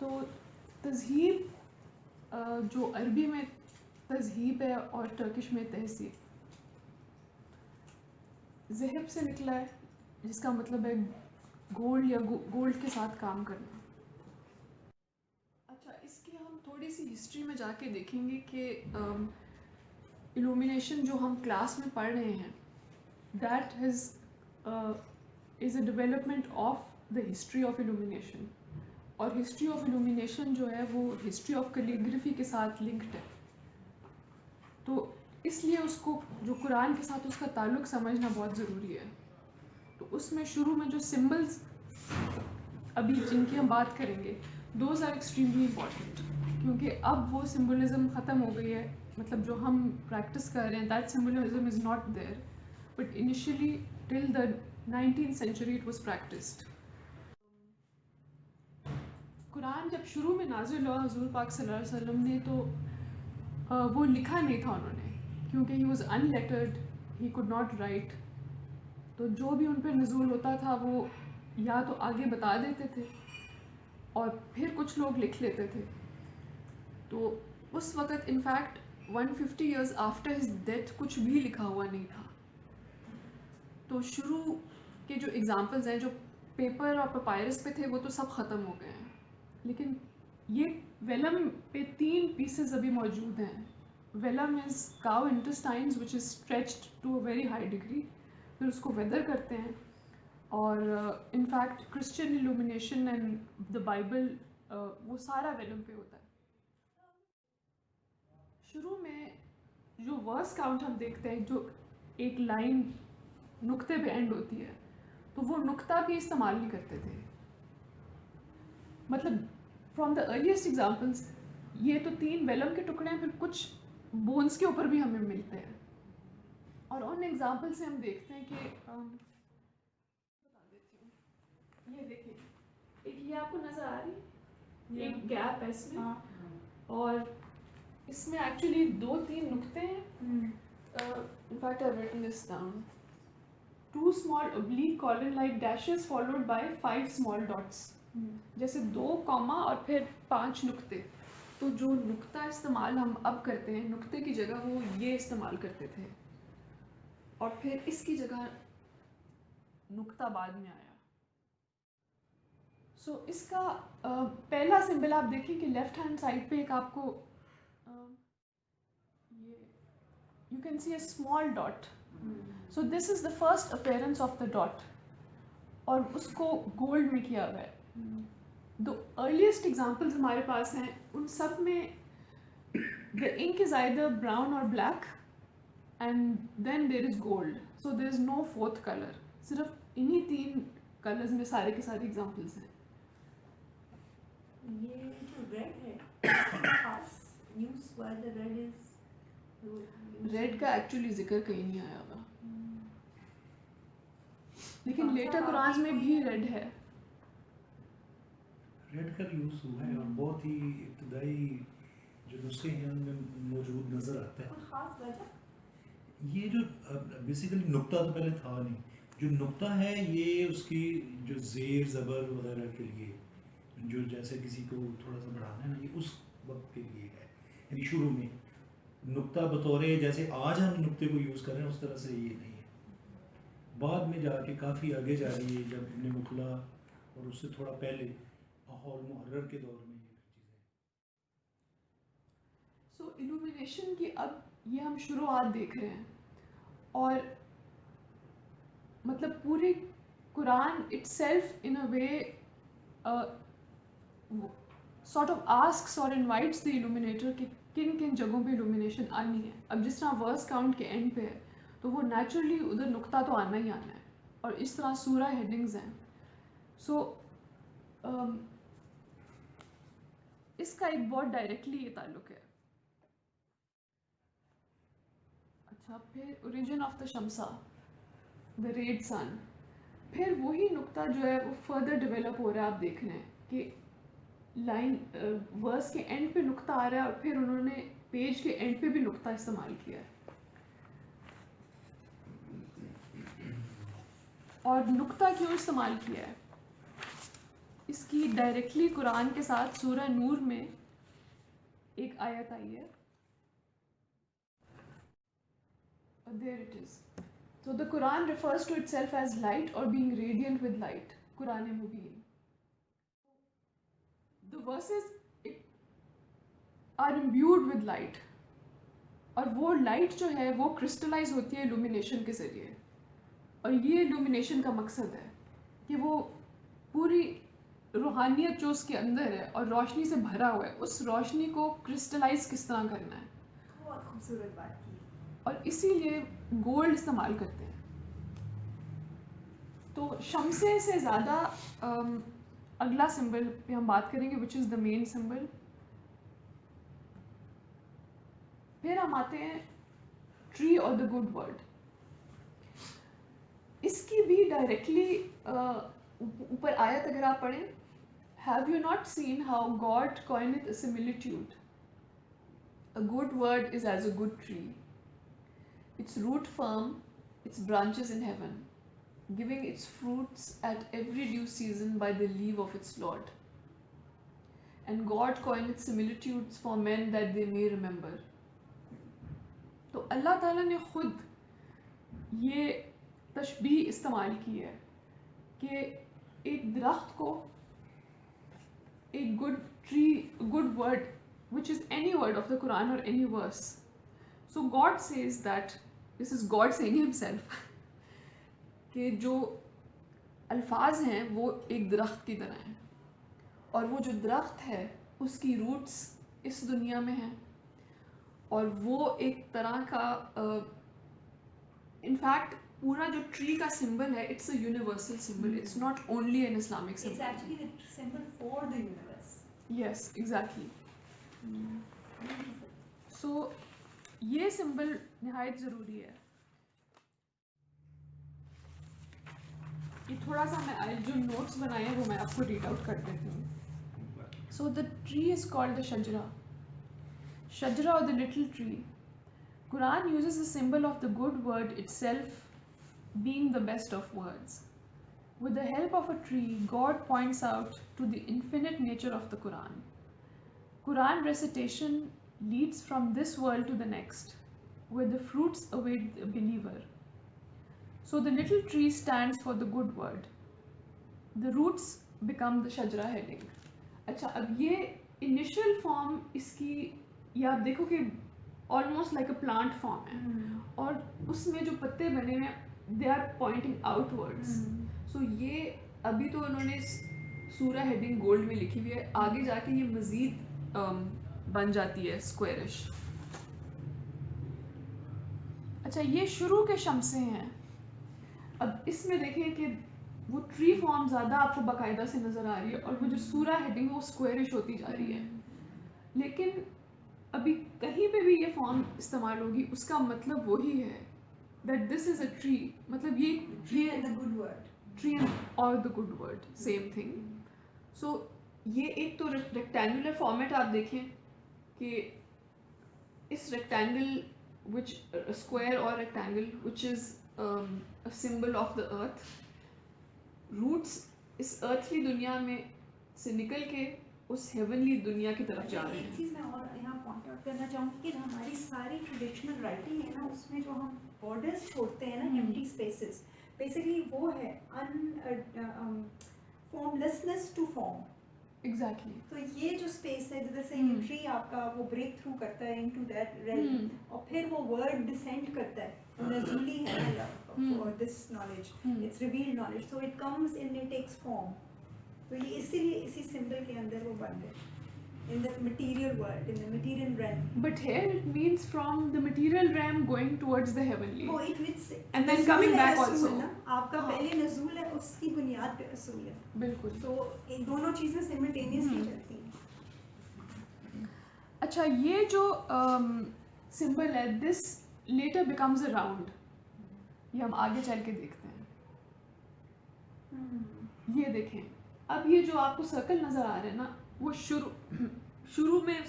تو تذہیب جو عربی میں تذہیب ہے اور ٹرکش میں تہذیب، ذہب سے نکلا ہے جس کا مطلب ہے گولڈ یا گولڈ کے ساتھ کام کرنا. اچھا، اس کی ہم تھوڑی سی ہسٹری میں جا کے دیکھیں گے کہ illumination جو ہم کلاس میں پڑھ رہے ہیں that is a development of the history of illumination. اور history of illumination جو ہے وہ history of calligraphy کے ساتھ linked ہے. تو اس لیے اس کو جو قرآن کے ساتھ اس کا تعلق سمجھنا بہت ضروری ہے. تو اس میں شروع میں جو سمبلز ابھی جن کی ہم بات کریں گے دوز آر ایکسٹریملی امپورٹنٹ، کیونکہ اب وہ سمبلزم ختم ہو گئی ہے. مطلب جو ہم پریکٹس کر رہے ہیں that symbolism is not there, but initially till the 19th century it was practiced. Quran جب شروع میں نازل ہوا حضور پاک صلی اللہ علیہ وسلم نے تو وہ لکھا نہیں تھا انہوں نے، کیونکہ he was in lettered, he could not right. تو جو بھی ان پہ نزول ہوتا تھا وہ یا تو آگے بتا دیتے تھے اور پھر کچھ لوگ لکھ لیتے تھے. تو اس وقت in fact 150 years after his death کچھ بھی لکھا ہوا نہیں تھا. تو شروع کے جو اگزامپلز ہیں جو پیپر اور پپائرس پہ تھے وہ تو سب ختم ہو گئے ہیں، لیکن یہ ویلم پہ 3 پیسز ابھی موجود ہیں. Vellum is cow intestines which is stretched to a very high degree, پھر اس کو ویدر کرتے ہیں. اور in fact Christian illumination and the Bible وہ سارا ویلم پہ ہوتا ہے. شروع میں جو ورس کاؤنٹ ہم دیکھتے ہیں، جو ایک لائن نقطے پہ اینڈ ہوتی ہے، تو وہ نقطہ بھی استعمال نہیں کرتے تھے. مطلب فرام دا ارلیسٹ ایگزامپلس یہ تو 3 ویلم کے ٹکڑے ہیں، پھر کچھ بونس کے اوپر بھی ہمیں ملتے ہیں. اور ان ایگزامپل سے ہم دیکھتے ہیں کہ بتا دیتی ہوں، یہ دیکھیں ایک یہ آپ کو نظر آ رہی ایک گیپ ہے اس میں، اور اس میں ایکچولی 2-3 نقطے ہیں. In fact I've written this down. 2 small oblique colon like dashes followed by 5 small dots. جیسے 2 کاما اور پھر 5 نقطے. تو جو نقطہ استعمال ہم اب کرتے ہیں نقطے کی جگہ وہ یہ استعمال کرتے تھے، اور پھر اس کی جگہ نقطہ بعد میں آیا. سو اس کا پہلا سمبل آپ دیکھیں کہ لیفٹ ہینڈ سائڈ پہ ایک آپ کو you can see a small dot. So this is the first appearance of the dot, اور اس کو گولڈ میں کیا ہوا ہے. The earliest examples ہمارے پاس ہیں ان سب میں the ink is either brown or black and then there is gold, so there is no 4th color. صرف انہی 3 کلرز میں سارے کے سارے ایگزامپلس ہیں. یہ جو ریڈ ہے خاص یوز ہوا ہے، ریڈ از ریڈ کا ایکچولی ذکر کہیں نہیں آیا ہوا، لیکن لیٹر قرآن میں بھی ریڈ ہے. ریڈ کا یوز ہوا ہے اور بہت ہی ابتدائی جو نسخے ہیں ان میں موجود نظر آتا ہے. کوئی خاص وجہ یہ جو بیسیکلی نقطہ تو پہلے تھا نہیں، جو نقطہ ہے یہ اس کی جو زیر زبر وغیرہ کے لیے جو جیسے کسی کو تھوڑا سا بڑھانا ہے نا، یہ اس وقت کے لیے ہے. یعنی شروع میں نقطہ بطور جیسے آج ہم نقطے کو یوز کر رہے ہیں اس طرح سے یہ نہیں ہے. بعد میں جا کے کافی آگے جا رہی ہے، جب ابن مخلا اور اس سے تھوڑا پہلے ماحول محرر کے دور میں یہ چیزیں. سو illumination کی اب یہ ہم شروعات دیکھ رہے ہیں، اور مطلب پوری قرآن itself in a way sort of asks or invites the illuminator کہ کن کن جگہوں پہ illumination آنی ہے. اب جس طرح ورس کاؤنٹ کے اینڈ پہ ہے تو وہ نیچرلی ادھر نقطہ تو آنا ہی آنا ہے، اور اس طرح سورہ ہیڈنگز ہیں. سو اس کا ایک بہت ڈائریکٹلی یہ تعلق ہے. اچھا، پھر اوریجن آف دا شمسا، دا ریڈ سن. پھر وہی نقطہ جو ہے وہ فردر ڈیولپ ہو رہا ہے. آپ دیکھ رہے ہیں کہ لائن ورس کے اینڈ پہ نقطہ آ رہا ہے، اور پھر انہوں نے پیج کے اینڈ پہ بھی نقطہ استعمال کیا ہے. اور نقطہ کیوں استعمال کیا ہے؟ اس کی ڈائریکٹلی قرآن کے ساتھ سورہ نور میں ایک آیت آئی ہے. There it is. So the Quran refers to itself as light or being radiant with light. Quran Mubin. The verses are imbued with light. اور وہ لائٹ جو ہے وہ کرسٹلائز ہوتی ہے illumination کے ذریعے. اور یہ illumination کا مقصد ہے کہ وہ پوری روحانیت جو اس کے اندر ہے اور روشنی سے بھرا ہوا ہے اس روشنی کو کرسٹلائز کس طرح کرنا ہے. بہت خوبصورت بات کی. اور اسی لیے گولڈ استعمال کرتے ہیں. تو شمسے سے زیادہ اگلا سمبل پہ ہم بات کریں گے وچ از دا مین سمبل. پھر ہم آتے ہیں ٹری اور دا گڈ ورڈ. اس کی بھی ڈائریکٹلی اوپر آیت اگر آپ پڑھیں, have you not seen how God coineth a similitude. A good word is as a good tree, its root firm, its branches in heaven, giving its fruits at every due season by the leave of its Lord. And God coineth similitudes for men that they may remember. تو اللہ تعالیٰ نے خود یہ تشبیہ استعمال کی ہے کہ ایک درخت کو ایک good tree, good word which is any word of the Quran or any verse. So God says that, this is God saying himself, کہ جو الفاظ ہیں وہ ایک درخت کی طرح ہیں اور وہ جو درخت ہے اس کی روٹس اس دنیا میں ہیں اور وہ ایک طرح کا انفیکٹ پورا جو ٹری کا سمبل ہے it's a universal symbol, it's not only an Islamic It's symbol. actually the symbol for the universe. Yes exactly. So یہ سمبل نہایت ضروری ہے. یہ تھوڑا سا میں جو نوٹس بنائے ہیں وہ میں آپ کو ریڈ آؤٹ کر دیتی ہوں. سو دا ٹری از کالڈ دا شجرا. شجرا اور the little tree. Quran uses the symbol of the good word itself being the best of words. With the help of a tree, God points out to the infinite nature of the Quran. Quran recitation leads from this world to the next, where the fruits await the believer. So the little tree stands for the good word. The roots become the shajara heading. اچھا, اب یہ initial form اس کی یہ آپ دیکھو کہ almost like a plant form ہے اور اس میں جو پتے بنے ہیں they are pointing outwards. So یہ ابھی تو انہوں نے سورہ ہیڈنگ گولڈ میں لکھی ہوئی ہے, آگے جا کے یہ مزید بن جاتی ہے اسکوائرش. اچھا, یہ شروع کے شمسے ہیں. اب اس میں دیکھیں کہ وہ ٹری فارم زیادہ آپ کو باقاعدہ سے نظر آ رہی ہے اور وہ جو سورہ ہیڈنگ ہے وہ اسکوائرش ہوتی جا رہی ہے. لیکن ابھی کہیں پہ بھی یہ فارم استعمال ہوگی اس کا مطلب وہی ہے that this is a tree. مطلب یہ Tree and the good word. Tree اور the good word same thing. So یہ ایک تو ریکٹینگولر فارمیٹ آپ دیکھیں کہ اس ریکٹینگل وچ اسکوائر اور rectangle which is symbol of the earth. Roots اس ارتھلی دنیا میں سے نکل کے اس ہیونلی دنیا کی طرف جا رہے ایک ہیں. چیز میں اور یہاں پوائنٹ آؤٹ کرنا چاہوں گی کہ ہماری ساری ٹریڈیشنل رائٹنگ ہے نا اس میں جو ہم بارڈرس چھوڑتے ہیں نا ایمپٹی اسپیسز بیسیکلی وہ ہے فارملیسنس ٹو فارم. ایگزیکٹلی. تو یہ جو اسپیس ہے جیسے یہ ٹری آپ کا وہ بریک تھرو کرتا ہے انٹو دیٹ ریلم اور پھر وہ ورڈ ڈسینڈ کرتا ہے نزولی ہے for this knowledge it's revealed knowledge so it comes in it takes form. تو یہ اسی لیے اسی سمبل کے اندر وہ بن گئے in the material world, in the material realm. But here it means from the material realm going towards the heavenly. Oh, it's and then coming back also. آپ کا پہلے نزول ہے اس کی بنیاد پہ رسول ہے. بالکل. تو یہ دونوں چیزیں سملٹینیسلی چلتی ہیں. اچھا, یہ جو سمبل ہے this later becomes a round. یہ ہم آگے چل کے دیکھتے ہیں. یہ دیکھیں, اب یہ جو آپ کو سرکل نظر آ رہے ہیں نا وہ شروع میں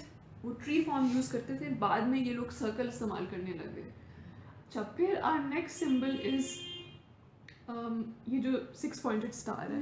وہ ٹری فارم یوز کرتے تھے, بعد میں یہ لوگ سرکل استعمال کرنے لگ گئے. اچھا, پھر our next symbol is یہ جو 6 pointed star ہے.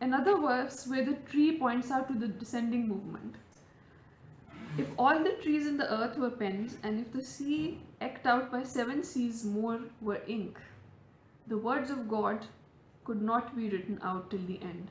Another verse where the tree points out to the descending movement. If all the trees in the earth were pens, and if the sea eked out by 7 seas more were ink, the words of God could not be written out till the end.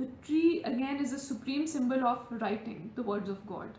the tree again is a supreme symbol of writing the words of God.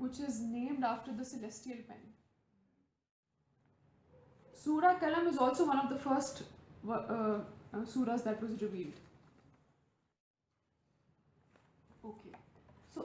which is named after the celestial pen. Surah Kalam is also one of the first surahs that was revealed. Okay, so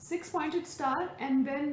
6-pointed star and then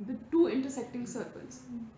the 2 intersecting circles.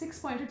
6-pointed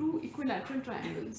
2 equilateral triangles.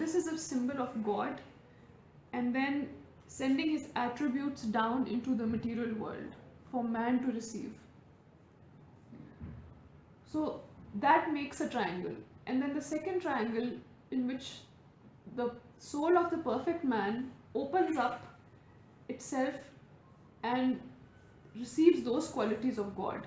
this is a symbol of God and then sending his attributes down into the material world for man to receive. So that makes a triangle. And then the second triangle in which the soul of the perfect man opens up itself and receives those qualities of God.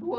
2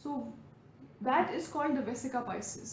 so that is called the Vesica Pisces.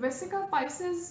Vesica Pisces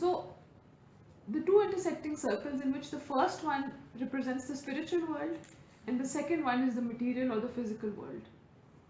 So the 2 intersecting circles in which the first one represents the spiritual world and the second one is the material or the physical world.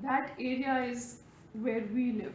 that area is where we live.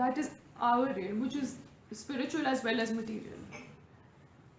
That is our realm, which is spiritual as well as material.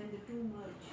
when the two merge.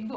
1-2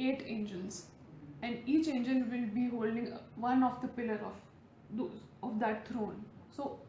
8 angels and each angel will be holding one of the pillar of that throne. So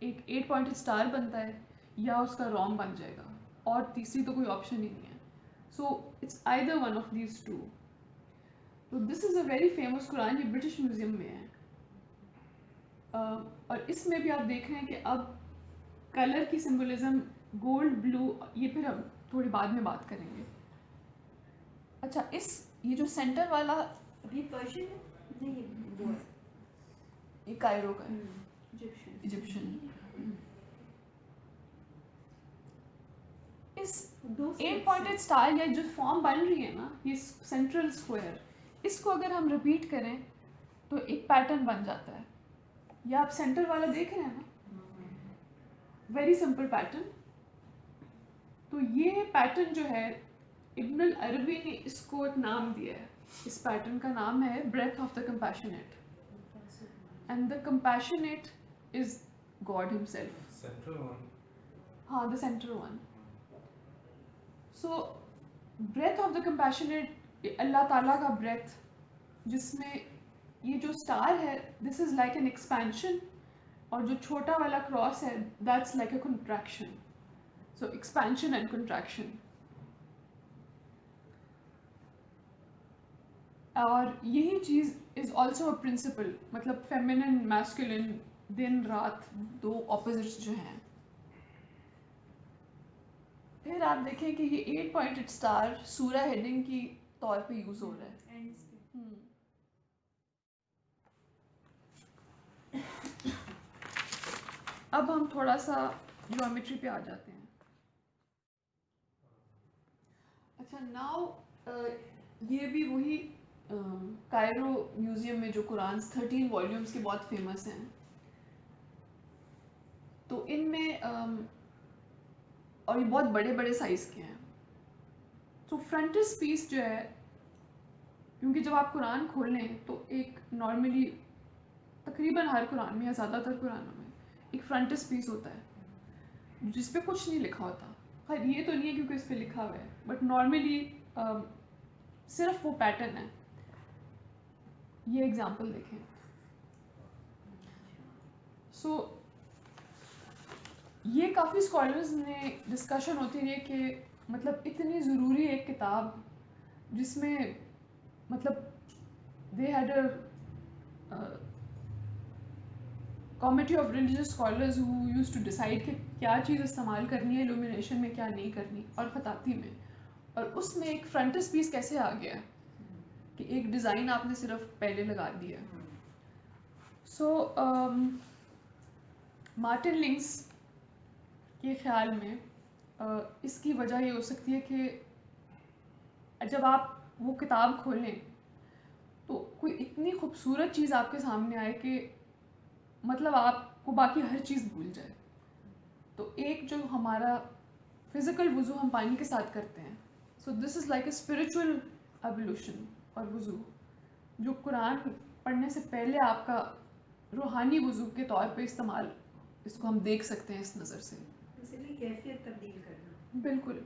ایک 8 pointed star بنتا ہے یا اس کا روم بن جائے گا, اور تیسری تو کوئی آپشن ہی نہیں ہے. So it's either one of these two. تو this is a very famous قرآن, یہ برٹش میوزیم میں ہے. اور اس میں بھی آپ دیکھ رہے ہیں کہ اب کلر کی سمبولزم گولڈ, بلو, یہ پھر ہم تھوڑی بعد میں بات کریں گے. اچھا, یہ جو سینٹر والا, یہ پرشین ہے نہیں, وہ یہ کائرو کا ہے, ایجپشن. اس 8 پوائنٹڈ اسٹار یا جو فارم بن رہی ہے نا, یہ سینٹرل اسکوائر, اس کو اگر ہم ریپیٹ کریں تو ایک پیٹرن بن جاتا ہے. یا آپ سینٹر والا دیکھ رہے ہیں نا, ویری سمپل پیٹرن. تو یہ پیٹرن جو ہے ابن العربی نے اس کو ایک نام دیا ہے. اس پیٹرن کا نام ہے breath of the compassionate, and the compassionate is God himself. Central one. ہاں, the central one. So breath of the compassionate, اللہ تعالیٰ کا breath, جس میں یہ جو اسٹار ہے this is like an expansion, اور جو چھوٹا والا کراس ہے that's like a contraction. So expansion and contraction. اور یہی چیز از آلسو اے پرنسپل, مطلب فیمینن میسکولن, دن رات دو اپوزٹس جو ہیں. پھر آپ دیکھیں کہ یہ 8 پوائنٹڈ اسٹار سورہ ہیڈنگ کی طور پہ یوز ہو رہا ہے. اب ہم تھوڑا سا جیومیٹری پہ آ جاتے ہیں. اچھا, ناؤ یہ بھی وہی کائرو میوزیم میں جو قرآن 13 والیومس کے بہت فیمس ہیں. تو ان میں اور یہ بہت بڑے بڑے سائز کے ہیں. تو فرنٹس پیس جو ہے, کیونکہ جب آپ قرآن کھولیں تو ایک نارملی تقریباً ہر قرآن میں یا زیادہ تر قرآنوں میں ایک فرنٹس پیس ہوتا ہے جس پہ کچھ نہیں لکھا ہوتا. خیر یہ تو نہیں ہے کیونکہ اس پہ لکھا ہوا ہے, بٹ نارملی صرف وہ پیٹرن ہے. یہ ایگزامپل دیکھیں. سو یہ کافی اسکالرز نے ڈسکشن ہوتی رہی کہ مطلب اتنی ضروری ایک کتاب جس میں مطلب they had a committee of religious scholars who use to decide کہ کیا چیز استعمال کرنی ہے ایلومینیشن میں, کیا نہیں کرنی, اور خطاطی میں. اور اس میں ایک فرنٹس پیس کیسے آ گیا کہ ایک ڈیزائن آپ نے صرف پہلے لگا دیا. سو مارٹن لنکس کے خیال میں اس کی وجہ یہ ہو سکتی ہے کہ جب آپ وہ کتاب کھولیں تو کوئی اتنی خوبصورت چیز آپ کے سامنے آئے کہ مطلب آپ کو باقی ہر چیز بھول جائے. تو ایک جو ہمارا فزیکل وضو ہم پانی کے ساتھ کرتے ہیں, so this is like a spiritual evolution اور وضو, جو قرآن پڑھنے سے پہلے آپ کا روحانی وضو کے طور پہ استعمال, اس کو ہم دیکھ سکتے ہیں اس نظر سے. اسی لیے کیفیت تبدیل کرنا. بالکل,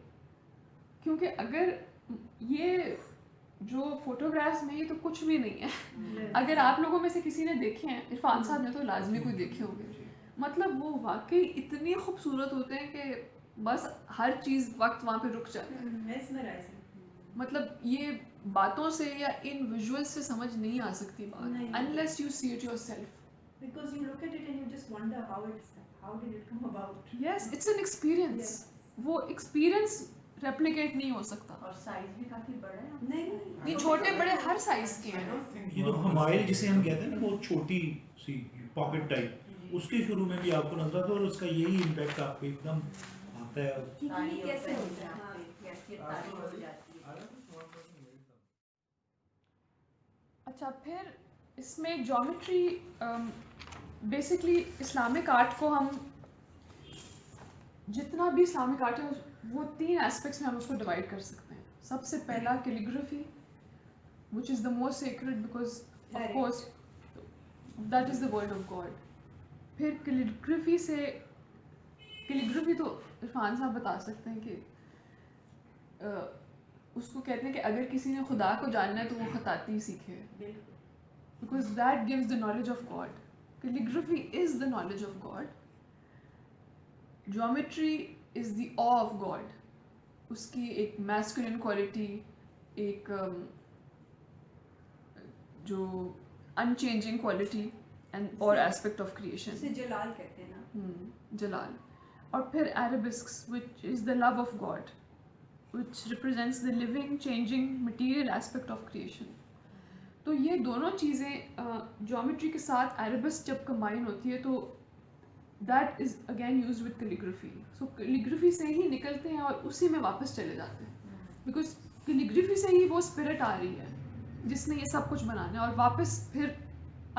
کیونکہ اگر یہ جو فوٹوگرافس میں یہ تو کچھ بھی نہیں ہے. اگر آپ لوگوں میں سے کسی نے دیکھے ہیں, عرفان صاحب نے تو لازمی کوئی دیکھے ہوں گے, مطلب وہ واقعی اتنی خوبصورت ہوتے ہیں کہ بس ہر چیز وقت وہاں پہ رک جاتا ہے. مطلب یہ باتوں سے یا ان ویژول سے سمجھ نہیں آ سکتی بات unless you see it yourself. Because you look at it and you just wonder how did it come about. Yes, it's an experience. وہ ایکسپیرئنس ریپلیکیٹ نہیں ہو سکتا. اور سائز بھی کافی بڑا ہے. نہیں, یہ چھوٹے بڑے ہر سائز کے ہیں. یہ جو ہمائل جسے ہم کہتے ہیں نا, وہ چھوٹی سی پاکٹ ٹائپ, اس کے شروع میں بھی آپ کو نظر آتا ہے, اور اس کا یہی امپیکٹ آپ کو ایک دم آتا ہے. کیسے ہوتا ہے. اچھا, پھر اس میں جیومیٹری بیسکلی اسلامک آرٹ کو ہم جتنا بھی اسلامک آرٹ ہے وہ 3 ایسپیکٹس میں ہم اس کو ڈیوائڈ کر سکتے ہیں. سب سے پہلا calligraphy, which is the most sacred because of course that is the word of God. پھر کیلیگرافی تو عرفان صاحب بتا سکتے ہیں کہ اس کو کہتے ہیں کہ اگر کسی نے خدا کو جاننا ہے تو وہ خطاطی سیکھے, because that gives the knowledge of God. Calligraphy is the knowledge of God. Geometry is the آ آف گاڈ. اس کی ایک میسکولن کوالٹی, ایک جو ان چینجنگ کوالٹی اینڈ اور ایسپیکٹ آف کریشن, اسے جلال کہتے ہیں نا. جلال. اور پھر arabesques which is the love of God, which represents the living, changing, material aspect of creation. تو یہ دونوں چیزیں جیومیٹری کے ساتھ عربس جب کمبائن ہوتی ہے تو that is again used with calligraphy. So calligraphy سے ہی نکلتے ہیں اور اسی میں واپس چلے جاتے ہیں, بیکاز کیلیگرافی سے ہی وہ اسپرٹ آ رہی ہے جس نے یہ سب کچھ بنانا ہے, اور واپس پھر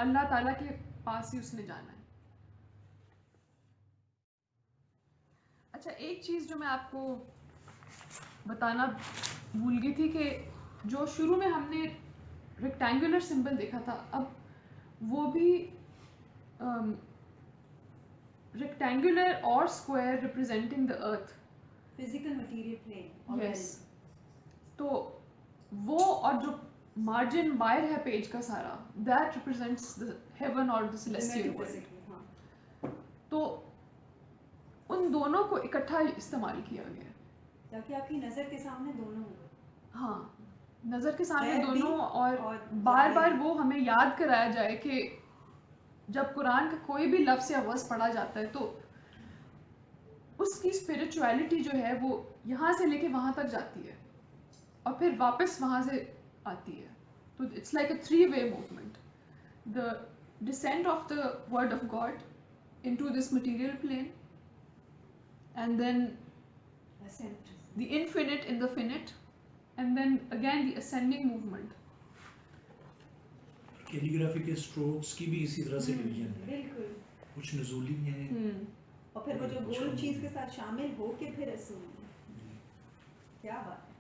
اللہ تعالیٰ کے پاس ہی اس نے جانا ہے. اچھا, ایک چیز جو میں آپ کو بتانا بھول گئی تھی کہ جو شروع میں ہم نے ریکٹینگولر سمبل دیکھا تھا, اب وہ بھی ریکٹینگولر اور square representing the earth. Physical material plane. Yes. تو وہ اور جو مارجن باہر ہے پیج کا سارا, دیٹ ریپرزینٹس دا ہیون اور دا سیلیسٹیل ورلڈ. تو ان دونوں کو اکٹھا استعمال کیا گیا تاکہ آپ کی نظر کے سامنے دونوں ہوں. ہاں, نظر کے سامنے دونوں, اور بار بار وہ ہمیں یاد کرایا جائے کہ جب قرآن کا کوئی بھی لفظ یا ورس پڑھا جاتا ہے تو اس کی اسپرچویلٹی جو ہے وہ یہاں سے لے کے وہاں تک جاتی ہے اور پھر واپس وہاں سے آتی ہے. تو it's like a 3-way movement. The descent of the word of God into this material plane, and then the infinite in the finite, and then again the ascending movement. Calligraphy کے strokes کی بھی اسی طرح سے division ہے, بالکل. کچھ نزولی ہیں اور پھر وہ جو گول چیز کے ساتھ شامل ہو کے پھر اصول. کیا بات ہے.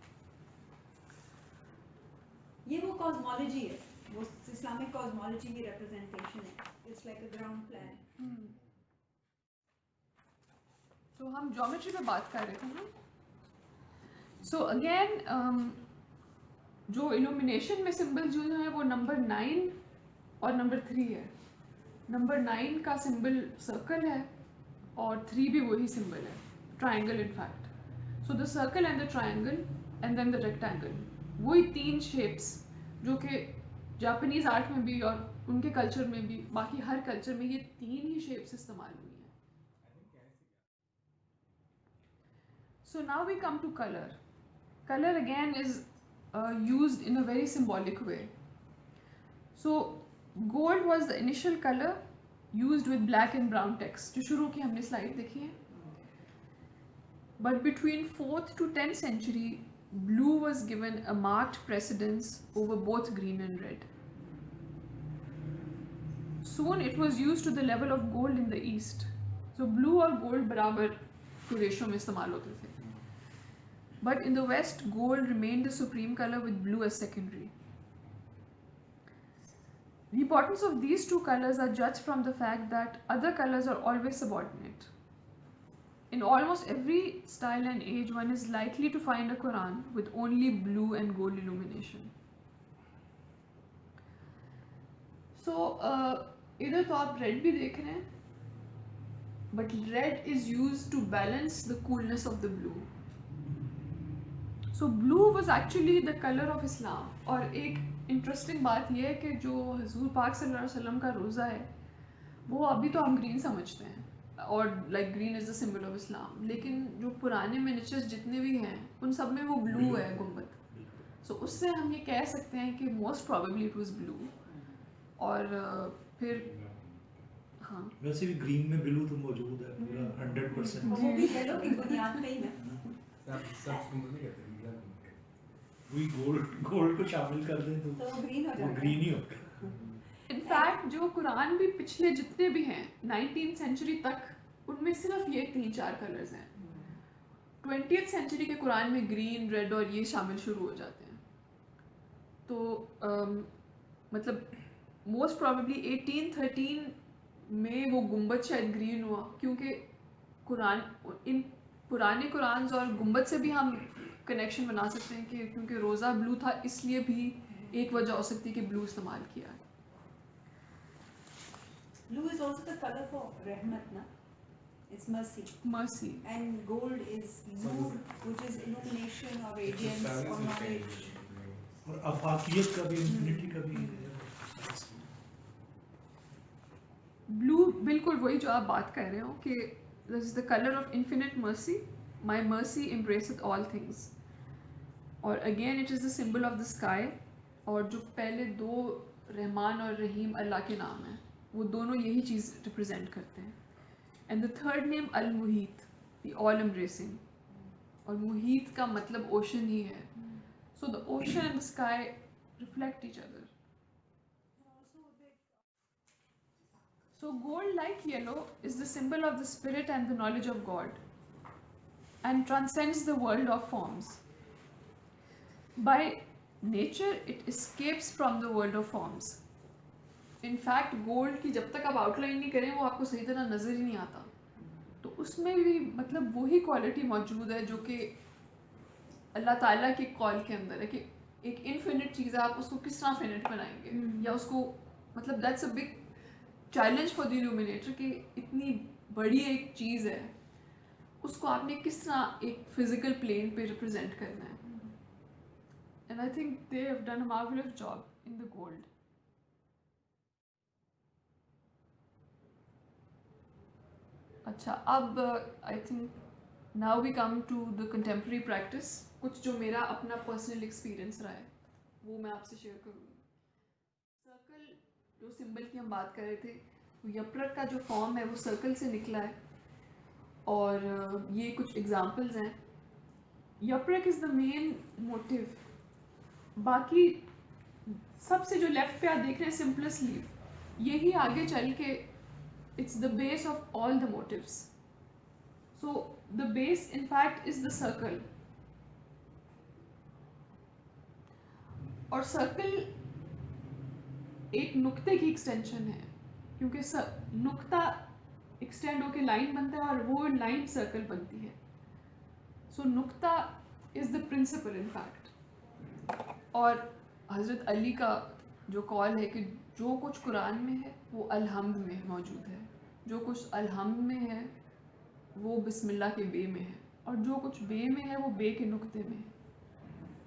یہ وہ کازمالوجی ہے, وہ اسلامک کازمالوجی کی ریپرزنٹیشن ہے. It's like a ground plan. تو ہم جیومیٹری پہ بات کر رہے تھے نا. سو اگین جو الومینیشن میں سمبل جو ہے وہ نمبر 9 اور نمبر 3 ہے. نمبر 9 کا سمبل سرکل ہے اور 3 بھی وہی سمبل ہے, triangle in fact. So the circle and the triangle and then the rectangle, وہی 3 شیپس جو کہ جاپنیز آرٹ میں بھی اور ان کے کلچر میں بھی, باقی ہر کلچر میں یہ 3 ہی شیپس استعمال ہوئی ہیں. So now we come to color. Color again is used in a very symbolic way. So gold was the initial color used with black and brown text. جو شروع کی ہم نے slide دیکھی ہے. But between 4th to 10th century, blue was given a marked precedence over both green and red. Soon it was used to the level of gold in the east. So blue اور gold برابر کے ratio میں استعمال ہوتے تھے. But in the west, gold remained the supreme color with blue as secondary. The importance of these two colors are judged from the fact that other colors are always subordinate. In almost every style and age, one is likely to find a Quran with only blue and gold illumination. So, ادھر تو آپ red بھی دیکھ رہے ہیں, but red is used to balance the coolness of the blue. So blue was actually the color of Islam. اور ایک interesting بات یہ ہے کہ جو حضور پاک صلی اللہ علیہ وسلم کا روزہ ہے وہ ابھی تو ہم گرین سمجھتے ہیں, اور like green is the symbol of Islam, لیکن جو پرانے منیچرز جتنے بھی ہیں ان سب میں وہ بلو ہے گنبد. سو اس سے ہم یہ کہہ سکتے ہیں کہ موسٹ پروبیبلی اٹ واز بلو. اور پھر ہاں ویسے بھی گرین میں بلو تو موجود ہے پورا 100%. وہ بھی یلو کی بنیاد پہ ہی نا. وہی گولڈ کو شامل کر دیں تو وہ گرین ہو وہ جاتا گرین ہے. ہی ہوتا ہے. انفیکٹ جو قرآن بھی پچھلے جتنے بھی ہیں 19th سینچری تک ان میں صرف یہ 3-4 کلرز ہیں. 20th سینچری کے قرآن میں گرین, ریڈ اور یہ شامل شروع ہو جاتے ہیں. تو مطلب موسٹ پروبیبلی 1813 میں وہ گنبد شاید گرین ہوا, کیونکہ قرآن ان پرانے قرآنز اور گنبد سے بھی ہم کنیکشن بنا سکتے ہیں کہ کیونکہ روزہ بلو تھا اس لیے بھی ایک وجہ ہو سکتی ہے کہ بلو استعمال کیا ہے. Blue is also the color for رحمت نا. It's mercy. mercy. And gold is nur, which is illumination or radiance or knowledge. اور افاقیت کا بھی انفینٹی کا بھی بلو بالکل وہی جو آپ بات کر رہے ہو کہ this is the colour of infinite مرسی, مائی مرسی امبریسڈ آل تھنگس. اور again it is the symbol of the sky, اور جو پہلے دو رحمان اور رحیم اللہ کے نام ہیں وہ دونوں یہی چیز ریپرزینٹ کرتے ہیں. اینڈ دا تھرڈ نیم المحیط, دی آل امبریسنگ, اور محیط کا مطلب اوشن ہی ہے. So the ocean and the sky reflect each other. So gold, like yellow, is the symbol of the spirit and the knowledge of God, and transcends the world of forms. By nature, it escapes from the world of forms. In fact, gold کی جب تک آپ out line نہیں کریں وہ آپ کو صحیح طرح نظر ہی نہیں آتا. تو اس میں بھی مطلب وہی کوالٹی موجود ہے جو کہ اللہ تعالیٰ کے کال کے اندر ہے کہ ایک انفینٹ چیز ہے, آپ اس کو کس طرح فینٹ بنائیں گے, یا اس کو مطلب that's a big challenge for the illuminator کہ اتنی بڑی ایک چیز ہے اس کو آپ نے کس طرح ایک فزیکل پلین پہ ریپرزینٹ کرنا ہے. And I think they have done a marvellous job in the gold. اچھا, اب I think now we come to the contemporary practice. کچھ جو میرا اپنا پرسنل ایکسپیرئنس رہا ہے وہ میں آپ سے شیئر کروں گی. سرکل جو سمبل کی ہم بات کر رہے تھے, یپرک کا جو فارم ہے وہ سرکل سے نکلا ہے, اور یہ کچھ ایگزامپلز ہیں. یپرک از دا مین موٹیو. باقی سب سے جو لیفٹ پہ آپ دیکھ رہے ہیں سمپلسٹ لیف, یہی آگے چل کے it's the base of all the motives. So the base in fact is the circle. اور سرکل ایک نقطے کی ایکسٹینشن ہے, کیونکہ نقطہ ایکسٹینڈ ہو کے لائن بنتا ہے اور وہ لائن سرکل بنتی ہے. سو نقطہ از دا پرنسپل ان فیکٹ. اور حضرت علی کا جو کال ہے کہ جو کچھ قرآن میں ہے وہ الحمد میں موجود ہے, جو کچھ الحمد میں ہے وہ بسم اللہ کے بے میں ہے, اور جو کچھ بے میں ہے وہ بے کے نقطے میں ہے.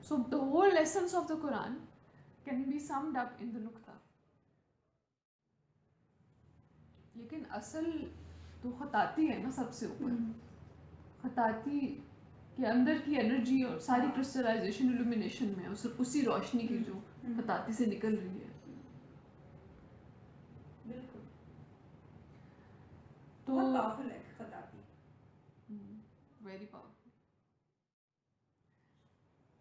So the whole essence of the Quran can be summed up in the نقطہ. لیکن اصل تو خطاطی ہے نا سب سے اوپر. خطاطی کے اندر کی انرجی اور ساری کرسٹلائزیشن illumination میں اسی روشنی کی جو خطاطی سے نکل رہی ہے. بالکل تو بہت پاورفل ہے خطاطی, ویری پاورفل.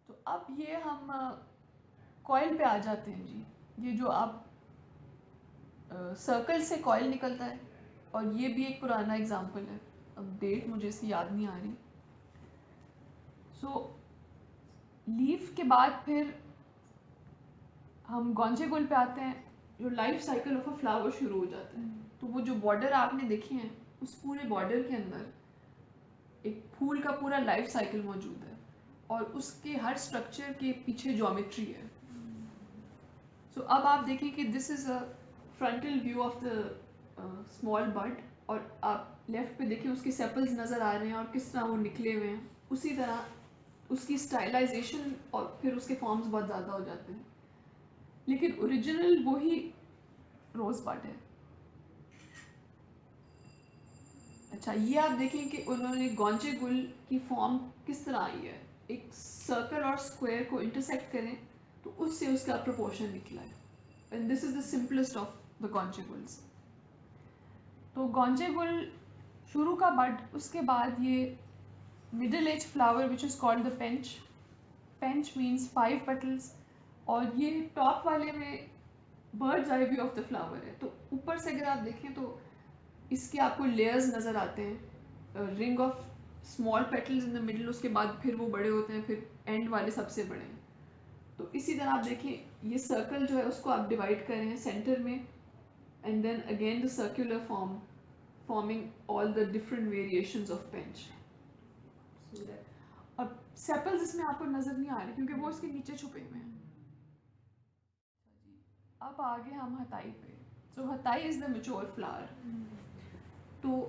تو اب یہ ہم کوئل پہ آ جاتے ہیں جی. یہ جو آپ سرکل سے کوئل نکلتا ہے, اور یہ بھی ایک پرانا ایگزامپل ہے, اب ڈیٹ مجھے اس کی یاد نہیں آ رہی. سو لیف کے بعد پھر ہم گونجے گل پہ آتے ہیں, جو life cycle of a flower شروع ہو جاتا ہے. تو وہ جو بارڈر آپ نے دیکھے ہیں اس پورے بارڈر کے اندر ایک پھول کا پورا لائف سائیکل موجود ہے, اور اس کے ہر اسٹرکچر کے پیچھے جیومیٹری ہے. سو اب آپ دیکھیں کہ this is a frontal view of the small bud, اور آپ لیفٹ پہ دیکھیں اس کے سیپلز نظر آ رہے ہیں اور کس طرح وہ نکلے ہوئے ہیں. اسی طرح اس کی اسٹائلائزیشن اور پھر اس کے فارمز بہت زیادہ ہو جاتے ہیں, لیکن اوریجنل وہی روز بڈ ہے. اچھا, یہ آپ دیکھیں کہ انہوں نے گونجے گل کی فارم کس طرح آئی ہے. ایک سرکل اور اسکوائر کو انٹرسیکٹ کریں تو اس سے اس کا پروپورشن نکلا ہے, and this is the simplest of the گونجے گلز. تو گونجے گل شروع کا بڈ, اس کے بعد یہ middle edge flower which is called the panch. Panch means 5 petals, اور یہ ٹاپ والے میں bird's eye view of the flower ہے. تو اوپر سے اگر آپ دیکھیں تو اس کے آپ کو لیئرز نظر آتے ہیں, ring of small petals in the middle, اس کے بعد پھر وہ بڑے ہوتے ہیں, پھر اینڈ والے سب سے بڑے ہیں. تو اسی طرح آپ دیکھیں یہ سرکل جو ہے اس کو آپ ڈیوائڈ کر رہے ہیں سینٹر میں, and then again the circular form forming all the different variations of پینچ. اور سیپلز اس میں آپ کو نظر نہیں آ رہے کیونکہ وہ اس کے نیچے چھپے ہوئے ہیں. اب آگے ہم ہتائی پہ. سو ہتائی از دا میچور فلاور. تو